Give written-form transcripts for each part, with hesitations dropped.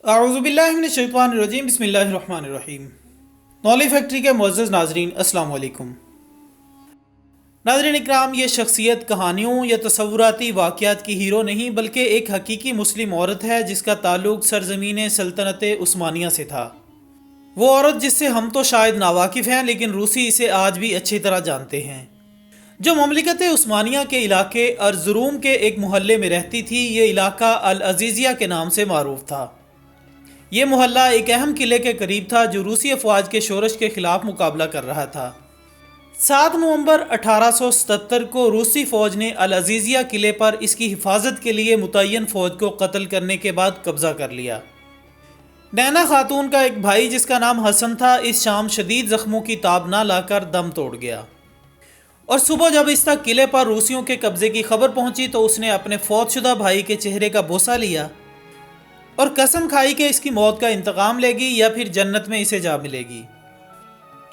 اعوذ باللہ من الشیطان الرجیم، بسم اللہ الرحمن الرحیم۔ نولی فیکٹری کے معزز ناظرین، السلام علیکم۔ ناظرین اکرام، یہ شخصیت کہانیوں یا تصوراتی واقعات کی ہیرو نہیں بلکہ ایک حقیقی مسلم عورت ہے جس کا تعلق سرزمین سلطنت عثمانیہ سے تھا۔ وہ عورت جس سے ہم تو شاید ناواقف ہیں لیکن روسی اسے آج بھی اچھی طرح جانتے ہیں، جو مملکت عثمانیہ کے علاقے ارزروم کے ایک محلے میں رہتی تھی۔ یہ علاقہ العزیزیہ کے نام سے معروف تھا۔ یہ محلہ ایک اہم قلعے کے قریب تھا جو روسی افواج کے شورش کے خلاف مقابلہ کر رہا تھا۔ 7 نومبر 1877 کو روسی فوج نے العزیزیہ قلعے پر اس کی حفاظت کے لیے متعین فوج کو قتل کرنے کے بعد قبضہ کر لیا۔ نینا خاتون کا ایک بھائی جس کا نام حسن تھا، اس شام شدید زخموں کی تاب نہ لا کر دم توڑ گیا، اور صبح جب اس تک قلعے پر روسیوں کے قبضے کی خبر پہنچی تو اس نے اپنے فوت شدہ بھائی کے چہرے کا بوسہ لیا اور قسم کھائی کہ اس کی موت کا انتقام لے گی یا پھر جنت میں اسے جا ملے گی۔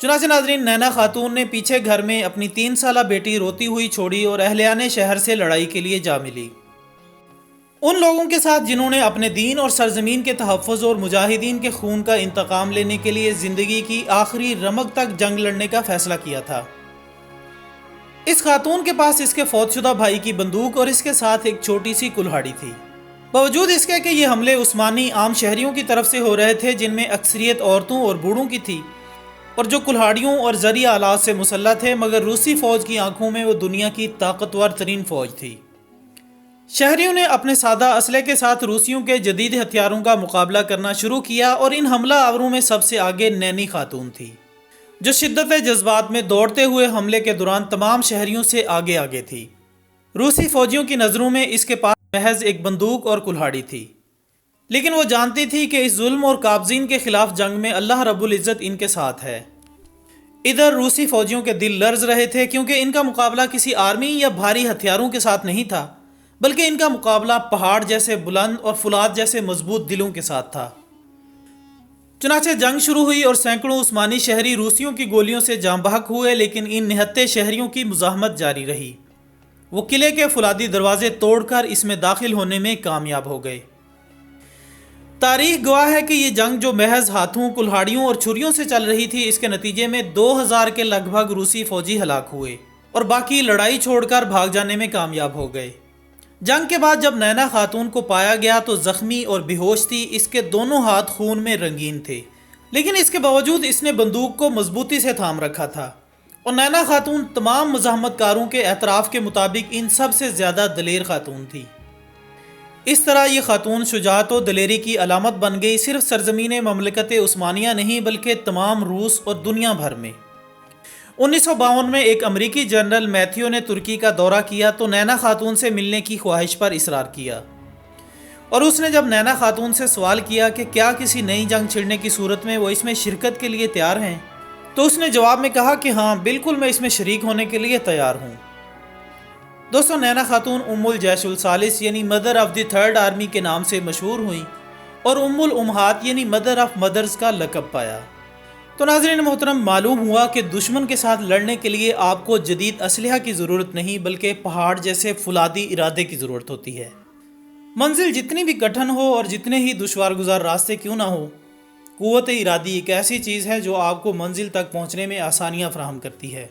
چنانچہ ناظرین، نینا خاتون نے پیچھے گھر میں اپنی 3 سالہ بیٹی روتی ہوئی چھوڑی اور اہلیان شہر سے لڑائی کے لیے جا ملی، ان لوگوں کے ساتھ جنہوں نے اپنے دین اور سرزمین کے تحفظ اور مجاہدین کے خون کا انتقام لینے کے لیے زندگی کی آخری رمق تک جنگ لڑنے کا فیصلہ کیا تھا۔ اس خاتون کے پاس اس کے فوت شدہ بھائی کی بندوق اور اس کے ساتھ ایک چھوٹی سی کلہاڑی تھی۔ باوجود اس کے کہ یہ حملے عثمانی عام شہریوں کی طرف سے ہو رہے تھے جن میں اکثریت عورتوں اور بوڑھوں کی تھی، اور جو کلہاڑیوں اور زرعی آلات سے مسلح تھے، مگر روسی فوج کی آنکھوں میں وہ دنیا کی طاقتور ترین فوج تھی۔ شہریوں نے اپنے سادہ اسلحے کے ساتھ روسیوں کے جدید ہتھیاروں کا مقابلہ کرنا شروع کیا، اور ان حملہ آوروں میں سب سے آگے نینی خاتون تھی، جو شدت جذبات میں دوڑتے ہوئے حملے کے دوران تمام شہریوں سے آگے تھی۔ روسی فوجیوں کی نظروں میں اس کے پاس محض ایک بندوق اور کلہاڑی تھی، لیکن وہ جانتی تھی کہ اس ظلم اور قابضین کے خلاف جنگ میں اللہ رب العزت ان کے ساتھ ہے۔ ادھر روسی فوجیوں کے دل لرز رہے تھے کیونکہ ان کا مقابلہ کسی آرمی یا بھاری ہتھیاروں کے ساتھ نہیں تھا، بلکہ ان کا مقابلہ پہاڑ جیسے بلند اور فولاد جیسے مضبوط دلوں کے ساتھ تھا۔ چنانچہ جنگ شروع ہوئی اور سینکڑوں عثمانی شہری روسیوں کی گولیوں سے جاں بحق ہوئے، لیکن ان نہتے شہریوں کی مزاحمت جاری رہی۔ وہ قلعے کے فولادی دروازے توڑ کر اس میں داخل ہونے میں کامیاب ہو گئے۔ تاریخ گواہ ہے کہ یہ جنگ جو محض ہاتھوں، کلہاڑیوں اور چھریوں سے چل رہی تھی، اس کے نتیجے میں 2000 کے لگ بھگ روسی فوجی ہلاک ہوئے اور باقی لڑائی چھوڑ کر بھاگ جانے میں کامیاب ہو گئے۔ جنگ کے بعد جب نینا خاتون کو پایا گیا تو زخمی اور بے ہوش تھی، اس کے دونوں ہاتھ خون میں رنگین تھے، لیکن اس کے باوجود اس نے بندوق کو مضبوطی سے تھام رکھا تھا، اور نینا خاتون تمام مزاحمت کاروں کے اعتراف کے مطابق ان سب سے زیادہ دلیر خاتون تھی۔ اس طرح یہ خاتون شجاعت و دلیری کی علامت بن گئی، صرف سرزمین مملکت عثمانیہ نہیں بلکہ تمام روس اور دنیا بھر میں۔ 1952 میں ایک امریکی جنرل میتھیو نے ترکی کا دورہ کیا تو نینا خاتون سے ملنے کی خواہش پر اصرار کیا، اور اس نے جب نینا خاتون سے سوال کیا کہ کیا کسی نئی جنگ چھڑنے کی صورت میں وہ اس میں شرکت کے لیے تیار ہیں، تو اس نے جواب میں کہا کہ ہاں بالکل، میں اس میں شریک ہونے کے لیے تیار ہوں۔ دوستو، نینا خاتون ام الجیش الثالث یعنی mother of the 3rd army کے نام سے مشہور ہوئیں، اور ام الامہات یعنی مدر آف مدرز کا لقب پایا۔ تو ناظرین محترم، معلوم ہوا کہ دشمن کے ساتھ لڑنے کے لیے آپ کو جدید اسلحہ کی ضرورت نہیں بلکہ پہاڑ جیسے فولادی ارادے کی ضرورت ہوتی ہے۔ منزل جتنی بھی کٹھن ہو اور جتنے ہی دشوار گزار راستے کیوں نہ ہو، قوت ارادی ایک ایسی چیز ہے جو آپ کو منزل تک پہنچنے میں آسانیاں فراہم کرتی ہے۔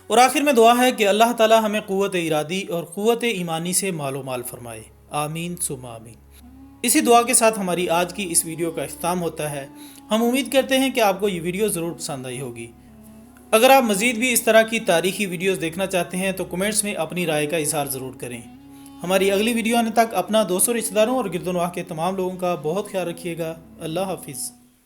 اور آخر میں دعا ہے کہ اللہ تعالی ہمیں قوت ارادی اور قوت ایمانی سے مال و مال فرمائے، آمین ثم آمین۔ اسی دعا کے ساتھ ہماری آج کی اس ویڈیو کا اختتام ہوتا ہے۔ ہم امید کرتے ہیں کہ آپ کو یہ ویڈیو ضرور پسند آئی ہوگی۔ اگر آپ مزید بھی اس طرح کی تاریخی ویڈیوز دیکھنا چاہتے ہیں تو کمنٹس میں اپنی رائے کا اظہار ضرور کریں۔ ہماری اگلی ویڈیو آنے تک اپنا دوستوں، رشتہ داروں اور گرد و نواح کے تمام لوگوں کا بہت خیال رکھیے گا۔ اللہ حافظ۔